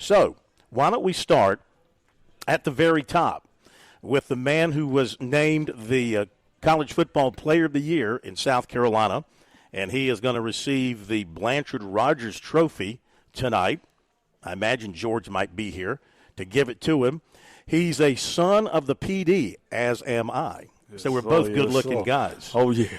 So why don't we start at the very top with the man who was named the College Football Player of the Year in South Carolina, and he is going to receive the Blanchard Rogers Trophy tonight. I imagine George might be here to give it to him. He's a son of the PD, as am I. Yes, so we're both good-looking guys. Oh, yeah.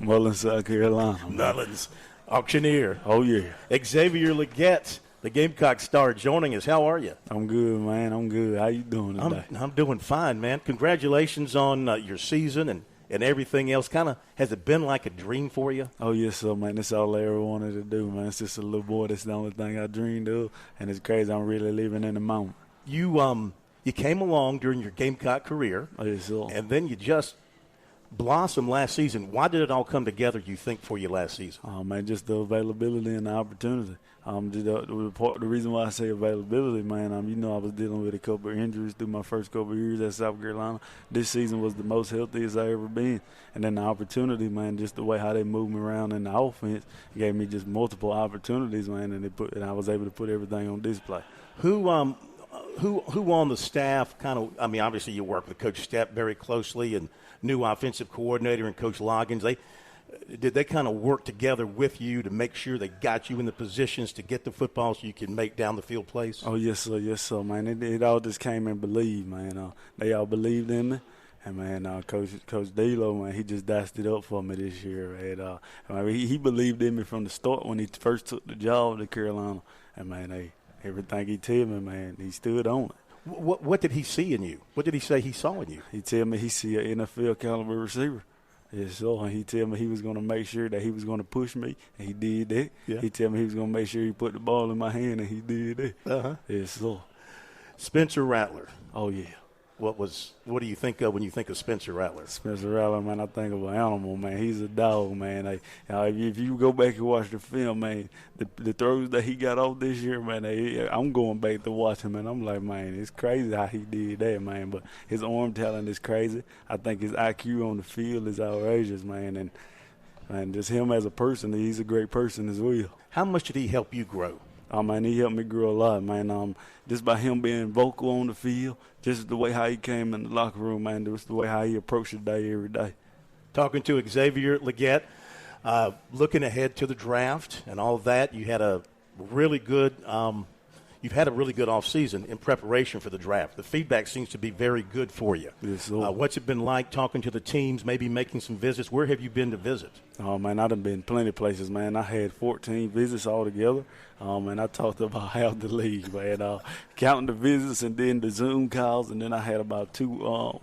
Mullins, South Carolina. Mullins, auctioneer. Oh, yeah. Xavier Legette, the Gamecock star, joining us. How are you? I'm good, man. I'm good. How you doing today? I'm doing fine, man. Congratulations on your season and everything else. Kind of, has it been like a dream for you? Oh, yes, sir, man. That's all I ever wanted to do, man. It's just a little boy. That's the only thing I dreamed of, and it's crazy. I'm really living in the moment. You came along during your Gamecock career, oh, yes, sir. And then you just blossomed last season. Why did it all come together, you think, for you last season? Oh, man, just the availability and the opportunity. The reason why I say availability, man, I was dealing with a couple of injuries through my first couple of years at South Carolina. This season was the most healthiest I ever been. And then the opportunity, man, just the way how they moved me around in the offense gave me just multiple opportunities, man, and I was able to put everything on display. Who on the staff obviously you work with Coach Stepp very closely and new offensive coordinator and Coach Loggins. Did they kind of work together with you to make sure they got you in the positions to get the football so you can make down the field plays? Oh, yes, sir, man. It all just came and believed, man. They all believed in me. And, man, Coach D'Lo, man, he just dashed it up for me this year. And, he believed in me from the start when he first took the job to Carolina. And, man, everything he told me, man, he stood on it. What did he see in you? What did he say he saw in you? He told me he see an NFL caliber receiver. Yes, sir. And he told me he was going to make sure that he was going to push me, and he did that. Yeah. He told me he was going to make sure he put the ball in my hand, and he did that. Uh-huh. Yes, sir. Spencer Rattler. Oh, yeah. What do you think of when you think of Spencer Rattler? Spencer Rattler, man, I think of an animal, man. He's a dog, man. If you go back and watch the film, man, the throws that he got off this year, man, I'm going back to watch him, and I'm like, man, it's crazy how he did that, man. But his arm talent is crazy. I think his IQ on the field is outrageous, man. And just him as a person, he's a great person as well. How much did he help you grow? Oh, man, he helped me grow a lot, man. Just by him being vocal on the field, just the way how he came in the locker room, man, just the way how he approached the day every day. Talking to Xavier Legette, looking ahead to the draft and all of that, you had a really good you've had a really good offseason in preparation for the draft. The feedback seems to be very good for you. Yes, sir. What's it been like talking to the teams, maybe making some visits? Where have you been to visit? Oh, man, I've been plenty of places, man. I had 14 visits altogether, and I talked about half the league, man. Counting the visits and then the Zoom calls, and then I had about 2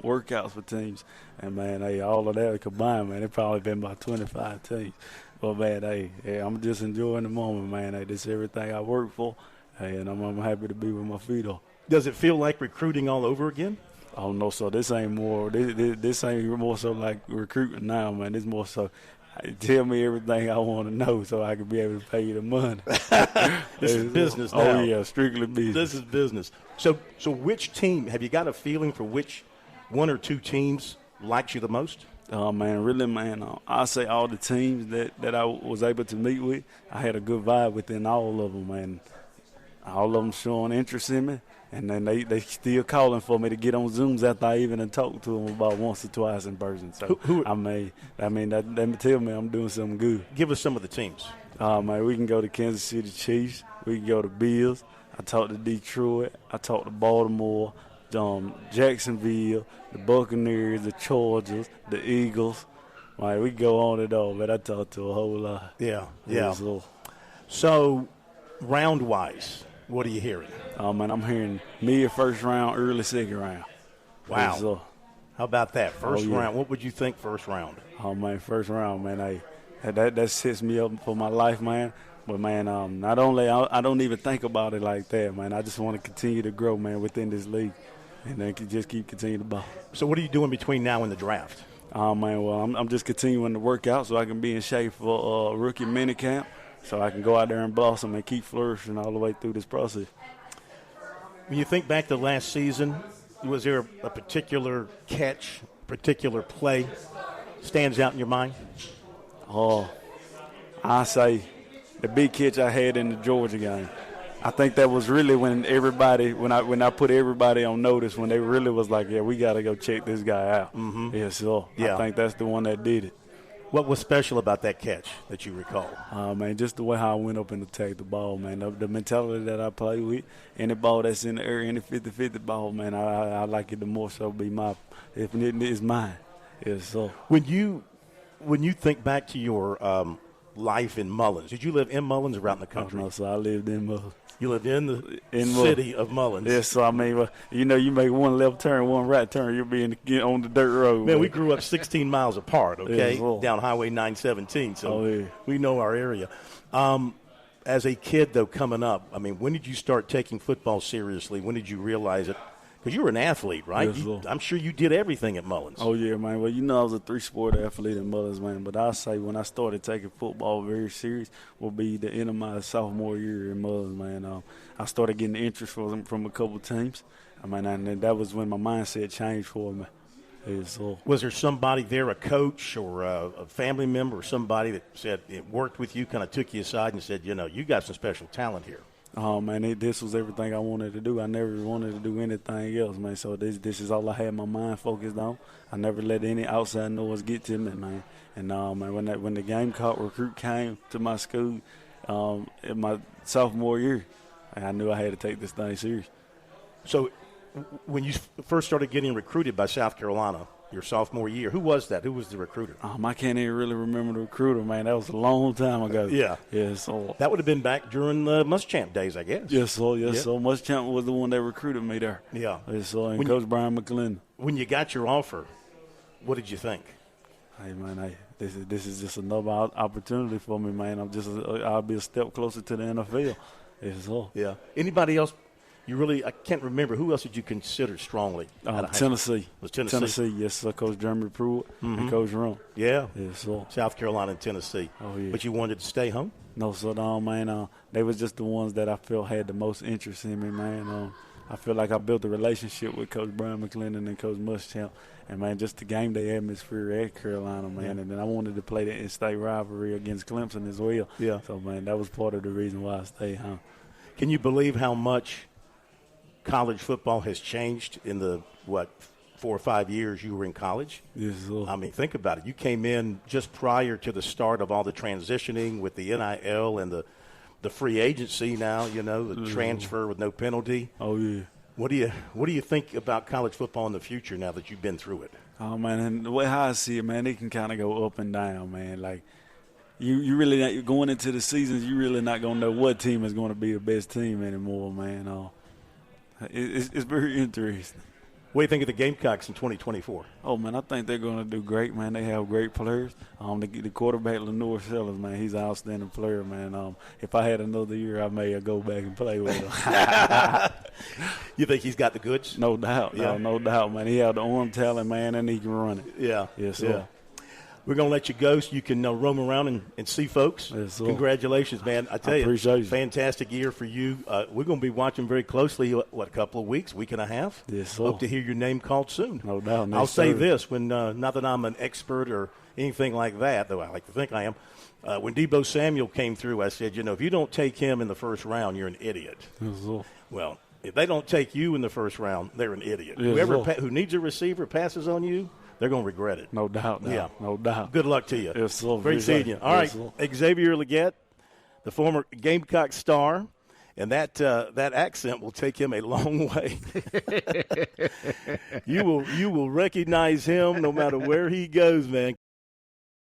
workouts for teams. And, man, all of that combined, man, it probably been about 25 teams. But, man, I'm just enjoying the moment, man. This is everything I work for. And I'm happy to be with my feet on. Does it feel like recruiting all over again? Oh, no, so this ain't more. This ain't more so like recruiting now, man. This more so tell me everything I want to know so I can be able to pay you the money. This is business now. Oh, yeah, strictly business. This is business. So which team, have you got a feeling for which 1 or 2 teams likes you the most? Man, really, man, I say all the teams that I was able to meet with, I had a good vibe within all of them, man. All of them showing interest in me, and then they still calling for me to get on Zooms after I even talked to them about once or twice in person. So that tell me I'm doing something good. Give us some of the teams. Man, we can go to Kansas City Chiefs. We can go to Bills. I talked to Detroit. I talked to Baltimore, Jacksonville, the Buccaneers, the Chargers, the Eagles. Right, we can go on and on, but I talked to a whole lot. Yeah. So round-wise, what are you hearing? Man, I'm hearing mid first round, early second round. Wow. How about that? First round. What would you think first round? Oh, man, first round, man. That sets me up for my life, man. But, man, not only I don't even think about it like that, man. I just want to continue to grow, man, within this league. And then just keep continuing to ball. So what are you doing between now and the draft? Man, well, I'm just continuing to work out so I can be in shape for rookie minicamp. So I can go out there and blossom and keep flourishing all the way through this process. When you think back to last season, was there a particular catch, particular play stands out in your mind? I say the big catch I had in the Georgia game. I think that was really when I put everybody on notice, when they really was like, yeah, we got to go check this guy out. Mm-hmm. Yeah, so Yeah. I think that's the one that did it. What was special about that catch that you recall? Man, just the way how I went up and attacked the ball, man. The mentality that I play with, any ball that's in the air, any 50-50 ball, man, I like it the more so be if it is mine. Yeah, so. When you think back to your life in Mullins, did you live in Mullins or out in the country? No, so I lived in Mullins. You lived in the city of Mullins. Yes, so I mean, you make one left turn, one right turn, you'll be on the dirt road. Man, we grew up 16 miles apart, okay, yes, well. down Highway 917, so yeah. we know our area. As a kid, though, coming up, I mean, when did you start taking football seriously? When did you realize it? Because you were an athlete, right? Yes, I'm sure you did everything at Mullins. Oh, yeah, man. Well, I was a 3-sport athlete at Mullins, man. But I say when I started taking football very serious will be the end of my sophomore year in Mullins, man. I started getting interest from a couple teams. I mean, and that was when my mindset changed for me. Yeah, so. Was there somebody there, a coach or a family member or somebody that said it worked with you, kind of took you aside and said, you got some special talent here? Oh, man, this was everything I wanted to do. I never wanted to do anything else, man. So this is all I had my mind focused on. I never let any outside noise get to me, man. And, man, when the Gamecock recruit came to my school in my sophomore year, I knew I had to take this thing serious. So when you first started getting recruited by South Carolina, your sophomore year, who was that? Who was the recruiter? I can't even really remember the recruiter, man. That was a long time ago. Yeah. Yeah, so. That would have been back during the Muschamp days, I guess. Yes, so. Muschamp was the one that recruited me there. Yeah. Yes, so, and Coach Brian McClendon. When you got your offer, what did you think? Hey, man, this is just another opportunity for me, man. I'll be a step closer to the NFL. Yes, so. Yeah. Anybody else? I can't remember. Who else did you consider strongly? Tennessee. Was Tennessee? Tennessee, yes, sir. Coach Jeremy Pruitt and Coach Rum. Yeah. Yes, sir. South Carolina and Tennessee. Oh, yeah. But you wanted to stay home? No, sir, no, man. They was just the ones that I felt had the most interest in me, man. I feel like I built a relationship with Coach Brian McClendon and Coach Muschamp. And, man, just the game day atmosphere at Carolina, man. Yeah. And then I wanted to play the in-state rivalry against Clemson as well. Yeah. So, man, that was part of the reason why I stayed home. Can you believe how much college football has changed in the, 4 or 5 years you were in college? Yes, sir. I mean, think about it. You came in just prior to the start of all the transitioning with the NIL and the free agency now, the transfer with no penalty. Oh, yeah. What do you think about college football in the future now that you've been through it? Oh, man, and the way how I see it, man, it can kind of go up and down, man. Like, you really not going into the seasons, you really not going to know what team is going to be the best team anymore, man. It's very interesting. What do you think of the Gamecocks in 2024? Oh, man, I think they're going to do great, man. They have great players. The quarterback, Lenore Sellers, man, he's an outstanding player, man. If I had another year, I may go back and play with him. You think he's got the goods? No doubt. Yeah. No doubt, man. He has the arm talent, man, and he can run it. Yeah. Yes, sir. Yeah. We're going to let you go so you can roam around and see folks. Yes, sir. Congratulations, man. I tell you, appreciate it. Fantastic year for you. We're going to be watching very closely, a couple of weeks, week and a half? Yes, sir. Hope to hear your name called soon. No doubt. I'll say this, when not that I'm an expert or anything like that, though I like to think I am, when Deebo Samuel came through, I said, if you don't take him in the first round, you're an idiot. Yes, sir. Well, if they don't take you in the first round, they're an idiot. Yes, Whoever who needs a receiver passes on you, they're going to regret it. No doubt. Yeah. No doubt. Good luck to you. Yes, sir. Great seeing you. All right, Xavier Legette, the former Gamecock star, and that accent will take him a long way. You will recognize him no matter where he goes, man.